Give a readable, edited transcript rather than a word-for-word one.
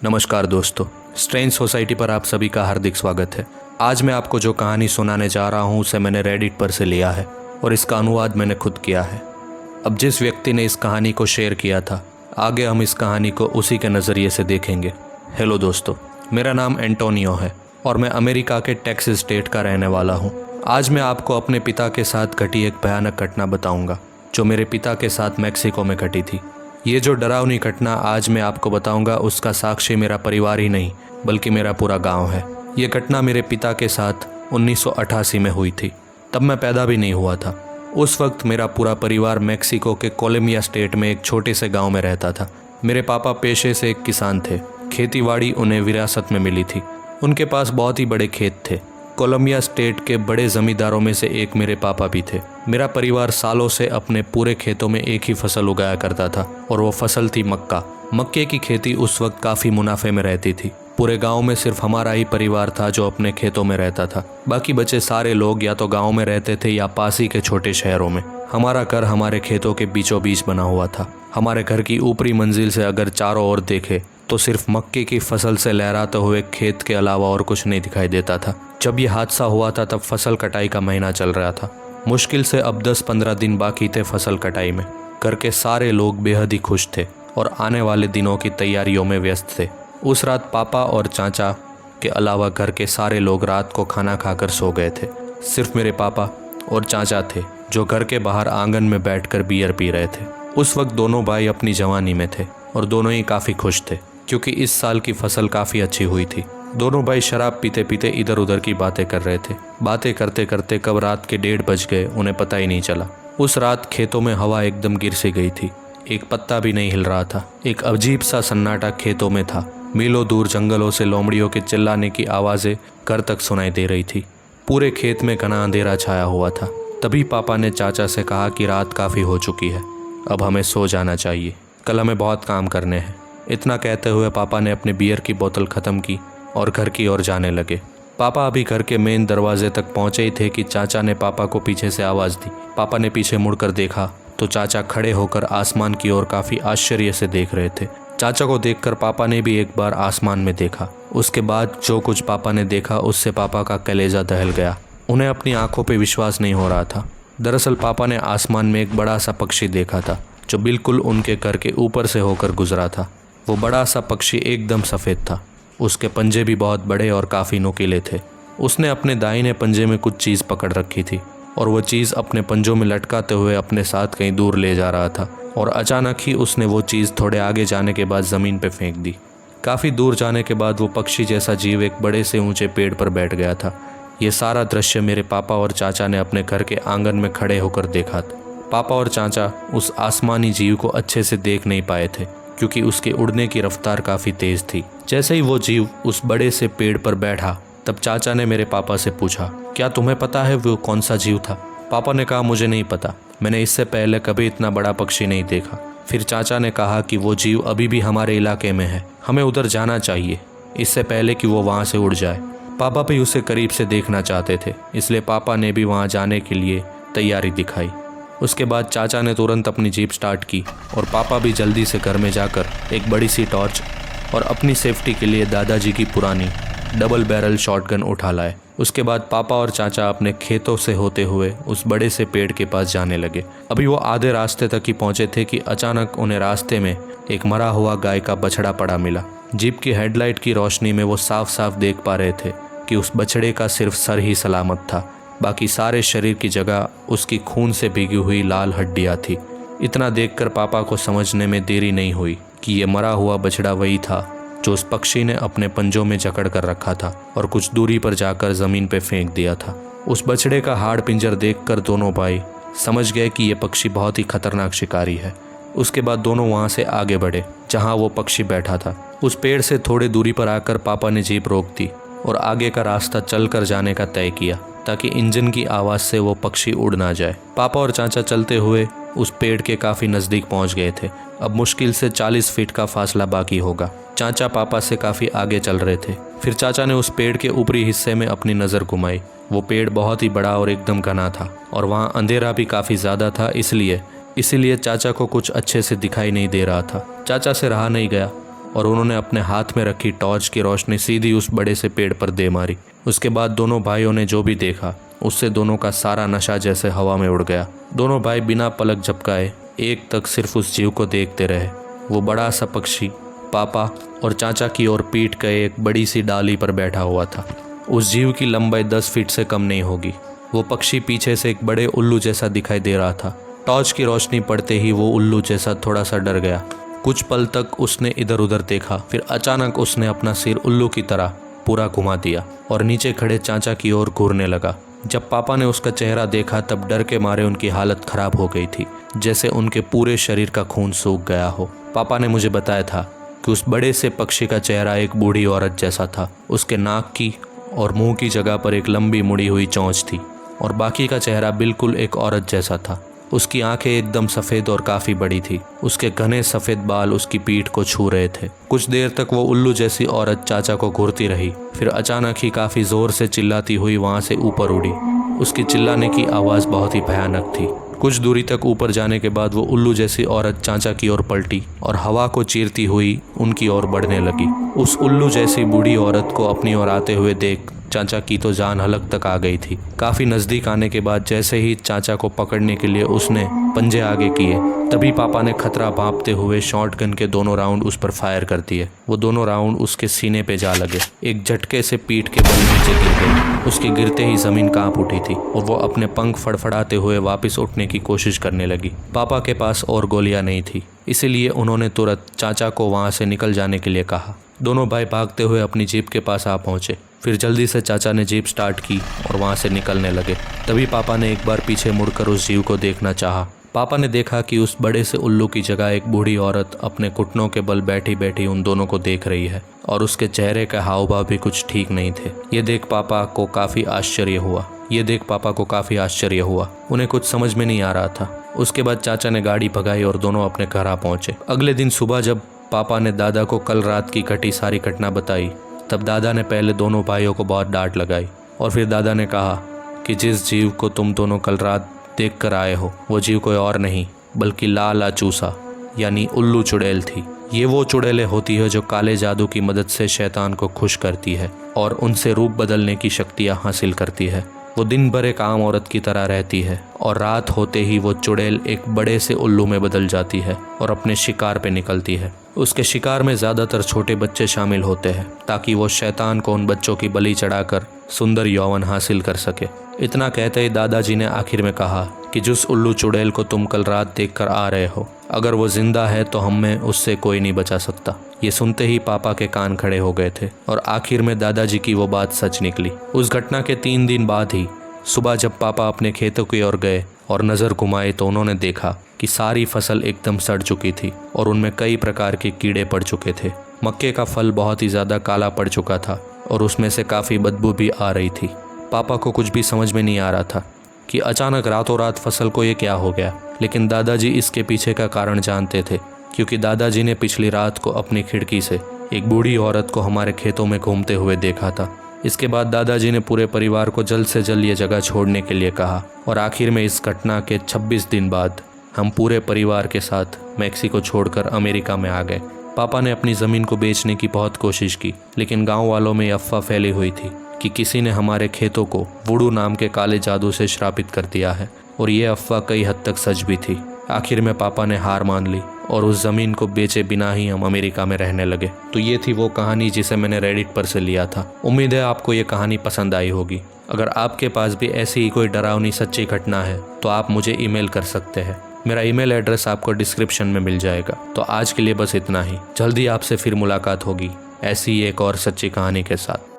नमस्कार दोस्तों, strange society पर आप सभी का हार्दिक स्वागत है। आज मैं आपको जो कहानी सुनाने जा रहा हूँ उसे मैंने रेडिट पर से लिया है और इसका अनुवाद मैंने खुद किया है। अब जिस व्यक्ति ने इस कहानी को शेयर किया था, आगे हम इस कहानी को उसी के नज़रिए से देखेंगे। हेलो दोस्तों, मेरा नाम एंटोनियो है और मैं अमेरिका के टेक्सास स्टेट का रहने वाला हूँ। आज मैं आपको अपने पिता के साथ घटी एक भयानक घटना बताऊँगा जो मेरे पिता के साथ मैक्सिको में घटी थी। ये जो डरावनी घटना आज मैं आपको बताऊंगा उसका साक्षी मेरा परिवार ही नहीं बल्कि मेरा पूरा गांव है। ये घटना मेरे पिता के साथ 1988 में हुई थी। तब मैं पैदा भी नहीं हुआ था। उस वक्त मेरा पूरा परिवार मैक्सिको के कोलंबिया स्टेट में एक छोटे से गांव में रहता था। मेरे पापा पेशे से एक किसान थे। खेतीबाड़ी उन्हें विरासत में मिली थी। उनके पास बहुत ही बड़े खेत थे। कोलंबिया स्टेट के बड़े ज़मींदारों में से एक मेरे पापा भी थे। मेरा परिवार सालों से अपने पूरे खेतों में एक ही फसल उगाया करता था और वो फसल थी मक्का। मक्के की खेती उस वक्त काफ़ी मुनाफे में रहती थी। पूरे गांव में सिर्फ हमारा ही परिवार था जो अपने खेतों में रहता था। बाकी बचे सारे लोग या तो गांव में रहते थे या पास ही के छोटे शहरों में। हमारा घर हमारे खेतों के बीचों बीच बना हुआ था। हमारे घर की ऊपरी मंजिल से अगर चारों ओर देखे तो सिर्फ मक्के की फसल से लहराते हुए खेत के अलावा और कुछ नहीं दिखाई देता था। जब यह हादसा हुआ था तब फसल कटाई का महीना चल रहा था। मुश्किल से अब 10-15 दिन बाकी थे फसल कटाई में। घर के सारे लोग बेहद ही खुश थे और आने वाले दिनों की तैयारियों में व्यस्त थे। उस रात पापा और चाचा के अलावा घर के सारे लोग रात को खाना खाकर सो गए थे। सिर्फ मेरे पापा और चाचा थे जो घर के बाहर आंगन में बैठकर बियर पी रहे थे। उस वक्त दोनों भाई अपनी जवानी में थे और दोनों ही काफ़ी खुश थे क्योंकि इस साल की फसल काफ़ी अच्छी हुई थी। दोनों भाई शराब पीते पीते इधर उधर की बातें कर रहे थे। बातें करते करते कब रात के 1:30 बज गए उन्हें पता ही नहीं चला। उस रात खेतों में हवा एकदम गिर सी गई थी। एक पत्ता भी नहीं हिल रहा था। एक अजीब सा सन्नाटा खेतों में था। मीलों दूर जंगलों से लोमड़ियों के चिल्लाने की आवाज़ें घर तक सुनाई दे रही थी। पूरे खेत में घना अंधेरा छाया हुआ था। तभी पापा ने चाचा से कहा कि रात काफ़ी हो चुकी है, अब हमें सो जाना चाहिए, कल हमें बहुत काम करने हैं। इतना कहते हुए पापा ने अपने बियर की बोतल ख़त्म की और घर की ओर जाने लगे। पापा अभी घर के मेन दरवाजे तक पहुंचे ही थे कि चाचा ने पापा को पीछे से आवाज़ दी। पापा ने पीछे मुड़कर देखा तो चाचा खड़े होकर आसमान की ओर काफ़ी आश्चर्य से देख रहे थे। चाचा को देखकर पापा ने भी एक बार आसमान में देखा। उसके बाद जो कुछ पापा ने देखा उससे पापा का कलेजा दहल गया। उन्हें अपनी आंखों पर विश्वास नहीं हो रहा था। दरअसल पापा ने आसमान में एक बड़ा सा पक्षी देखा था जो बिल्कुल उनके घर के ऊपर से होकर गुजरा था। वो बड़ा सा पक्षी एकदम सफ़ेद था। उसके पंजे भी बहुत बड़े और काफ़ी नुकीले थे। उसने अपने दाहिने पंजे में कुछ चीज़ पकड़ रखी थी और वह चीज़ अपने पंजों में लटकाते हुए अपने साथ कहीं दूर ले जा रहा था और अचानक ही उसने वो चीज़ थोड़े आगे जाने के बाद ज़मीन पर फेंक दी। काफ़ी दूर जाने के बाद वो पक्षी जैसा जीव एक बड़े से ऊंचे पेड़ पर बैठ गया था। ये सारा दृश्य मेरे पापा और चाचा ने अपने घर के आंगन में खड़े होकर देखा था। पापा और चाचा उस आसमानी जीव को अच्छे से देख नहीं पाए थे क्योंकि उसके उड़ने की रफ्तार काफ़ी तेज़ थी। जैसे ही वो जीव उस बड़े से पेड़ पर बैठा तब चाचा ने मेरे पापा से पूछा, क्या तुम्हें पता है वो कौन सा जीव था? पापा ने कहा, मुझे नहीं पता, मैंने इससे पहले कभी इतना बड़ा पक्षी नहीं देखा। फिर चाचा ने कहा कि वो जीव अभी भी हमारे इलाके में है, हमें उधर जाना चाहिए इससे पहले कि वो वहाँ से उड़ जाए। पापा भी उसे करीब से देखना चाहते थे, इसलिए पापा ने भी वहाँ जाने के लिए तैयारी दिखाई। उसके बाद चाचा ने तुरंत अपनी जीप स्टार्ट की और पापा भी जल्दी से घर में जाकर एक बड़ी सी टॉर्च और अपनी सेफ्टी के लिए दादाजी की पुरानी डबल बैरल शॉटगन उठा लाए। उसके बाद पापा और चाचा अपने खेतों से होते हुए उस बड़े से पेड़ के पास जाने लगे। अभी वो आधे रास्ते तक ही पहुंचे थे कि अचानक उन्हें रास्ते में एक मरा हुआ गाय का बछड़ा पड़ा मिला। जीप की हेडलाइट की रोशनी में वो साफ साफ देख पा रहे थे कि उस बछड़े का सिर्फ सर ही सलामत था, बाकी सारे शरीर की जगह उसकी खून से भीगी हुई लाल हड्डियाँ थी। इतना देखकर पापा को समझने में देरी नहीं हुई कि ये मरा हुआ बछड़ा वही था जो उस पक्षी ने अपने पंजों में जकड़ कर रखा था और कुछ दूरी पर जाकर ज़मीन पर फेंक दिया था। उस बछड़े का हाड़ पिंजर देखकर दोनों भाई समझ गए कि ये पक्षी बहुत ही खतरनाक शिकारी है। उसके बाद दोनों वहाँ से आगे बढ़े जहाँ वो पक्षी बैठा था। उस पेड़ से थोड़ी दूरी पर आकर पापा ने जीप रोक दी और आगे का रास्ता चल कर जाने का तय किया ताकि इंजन की आवाज़ से वो पक्षी उड़ ना जाए। पापा और चाचा चलते हुए उस पेड़ के काफ़ी नज़दीक पहुंच गए थे। अब मुश्किल से 40 फीट का फासला बाकी होगा। चाचा पापा से काफ़ी आगे चल रहे थे। फिर चाचा ने उस पेड़ के ऊपरी हिस्से में अपनी नज़र घुमाई। वो पेड़ बहुत ही बड़ा और एकदम घना था और वहाँ अंधेरा भी काफ़ी ज़्यादा था, इसलिए चाचा को कुछ अच्छे से दिखाई नहीं दे रहा था। चाचा से रहा नहीं गया और उन्होंने अपने हाथ में रखी टॉर्च की रोशनी सीधी उस बड़े से पेड़ पर दे मारी। उसके बाद दोनों भाइयों ने जो भी देखा उससे दोनों का सारा नशा जैसे हवा में उड़ गया। दोनों भाई बिना पलक झपकाए एक तक सिर्फ उस जीव को देखते रहे। वो बड़ा सा पक्षी पापा और चाचा की ओर पीट कर एक बड़ी सी डाली पर बैठा हुआ था। उस जीव की लंबाई 10 फीट से कम नहीं होगी। वो पक्षी पीछे से एक बड़े उल्लू जैसा दिखाई दे रहा था। टॉर्च की रोशनी पड़ते ही वो उल्लू जैसा थोड़ा सा डर गया। कुछ पल तक उसने इधर उधर देखा, फिर अचानक उसने अपना सिर उल्लू की तरह पूरा घुमा दिया और नीचे खड़े चाचा की ओर घूरने लगा। जब पापा ने उसका चेहरा देखा तब डर के मारे उनकी हालत खराब हो गई थी, जैसे उनके पूरे शरीर का खून सूख गया हो। पापा ने मुझे बताया था कि उस बड़े से पक्षी का चेहरा एक बूढ़ी औरत जैसा था। उसके नाक की और मुंह की जगह पर एक लंबी मुड़ी हुई चोंच थी और बाकी का चेहरा बिल्कुल एक औरत जैसा था। उसकी आंखें एकदम सफ़ेद और काफ़ी बड़ी थी। उसके घने सफ़ेद बाल उसकी पीठ को छू रहे थे। कुछ देर तक वो उल्लू जैसी औरत चाचा को घूरती रही, फिर अचानक ही काफ़ी ज़ोर से चिल्लाती हुई वहाँ से ऊपर उड़ी। उसकी चिल्लाने की आवाज़ बहुत ही भयानक थी। कुछ दूरी तक ऊपर जाने के बाद वो उल्लू जैसी औरत चाचा की ओर पलटी और हवा को चीरती हुई उनकी ओर बढ़ने लगी। उस उल्लू जैसी बूढ़ी औरत को अपनी ओर आते हुए देख चाचा की तो जान हलक तक आ गई थी। काफ़ी नज़दीक आने के बाद जैसे ही चाचा को पकड़ने के लिए उसने पंजे आगे किए, तभी पापा ने खतरा भांपते हुए शॉटगन के दोनों राउंड उस पर फायर कर दिए। वो दोनों राउंड उसके सीने पे जा लगे। एक झटके से पीठ के बल नीचे गिर गई। उसके गिरते ही ज़मीन कांप उठी थी और वो अपने पंख फड़फड़ाते हुए वापस उठने की कोशिश करने लगी। पापा के पास और गोलियां नहीं थी, इसीलिए उन्होंने तुरंत चाचा को वहाँ से निकल जाने के लिए कहा। दोनों भाई भागते हुए अपनी जीप के पास आ पहुँचे। फिर जल्दी से चाचा ने जीप स्टार्ट की और वहाँ से निकलने लगे। तभी पापा ने एक बार पीछे मुड़कर उस जीव को देखना चाहा। पापा ने देखा कि उस बड़े से उल्लू की जगह एक बूढ़ी औरत अपने घुटनों के बल बैठी बैठी उन दोनों को देख रही है और उसके चेहरे के हाव भाव भी कुछ ठीक नहीं थे। ये देख पापा को काफ़ी आश्चर्य हुआ। उन्हें कुछ समझ में नहीं आ रहा था। उसके बाद चाचा ने गाड़ी भगाई और दोनों अपने घर आ पहुँचे। अगले दिन सुबह जब पापा ने दादा को कल रात की घटी सारी घटना बताई, तब दादा ने पहले दोनों भाइयों को बहुत डांट लगाई और फिर दादा ने कहा कि जिस जीव को तुम दोनों कल रात देख कर आए हो वो जीव कोई और नहीं बल्कि लाला चूसा यानी उल्लू चुड़ैल थी। ये वो चुड़ैलें होती है जो काले जादू की मदद से शैतान को खुश करती है और उनसे रूप बदलने की शक्तियाँ हासिल करती है। वो दिन भर एक आम औरत की तरह रहती है और रात होते ही वो चुड़ैल एक बड़े से उल्लू में बदल जाती है और अपने शिकार पे निकलती है। उसके शिकार में ज़्यादातर छोटे बच्चे शामिल होते हैं ताकि वो शैतान को उन बच्चों की बलि चढ़ाकर सुंदर यौवन हासिल कर सके। इतना कहते ही दादाजी ने आखिर में कहा कि जिस उल्लू चुड़ैल को तुम कल रात देख कर आ रहे हो, अगर वो जिंदा है तो हमें उससे कोई नहीं बचा सकता। ये सुनते ही पापा के कान खड़े हो गए थे और आखिर में दादाजी की वो बात सच निकली। उस घटना के 3 दिन बाद ही सुबह जब पापा अपने खेतों की ओर गए और नज़र घुमाई तो उन्होंने देखा कि सारी फसल एकदम सड़ चुकी थी और उनमें कई प्रकार के कीड़े पड़ चुके थे। मक्के का फल बहुत ही ज़्यादा काला पड़ चुका था और उसमें से काफ़ी बदबू भी आ रही थी। पापा को कुछ भी समझ में नहीं आ रहा था कि अचानक रातों रात फसल को ये क्या हो गया, लेकिन दादाजी इसके पीछे का कारण जानते थे क्योंकि दादाजी ने पिछली रात को अपनी खिड़की से एक बूढ़ी औरत को हमारे खेतों में घूमते हुए देखा था। इसके बाद दादाजी ने पूरे परिवार को जल्द से जल्द ये जगह छोड़ने के लिए कहा और आखिर में इस घटना के 26 दिन बाद हम पूरे परिवार के साथ मैक्सिको छोड़कर अमेरिका में आ गए। पापा ने अपनी ज़मीन को बेचने की बहुत कोशिश की, लेकिन गांव वालों में अफवाह फैली हुई थी कि किसी ने हमारे खेतों को वुडू नाम के काले जादू से श्रापित कर दिया है और ये अफवाह कई हद तक सच भी थी। आखिर में पापा ने हार मान ली और उस ज़मीन को बेचे बिना ही हम अमेरिका में रहने लगे। तो ये थी वो कहानी जिसे मैंने रेडिट पर से लिया था। उम्मीद है आपको ये कहानी पसंद आई होगी। अगर आपके पास भी ऐसी ही कोई डरावनी सच्ची घटना है तो आप मुझे ईमेल कर सकते हैं। मेरा ईमेल एड्रेस आपको डिस्क्रिप्शन में मिल जाएगा। तो आज के लिए बस इतना ही। जल्दी आपसे फिर मुलाकात होगी ऐसी एक और सच्ची कहानी के साथ।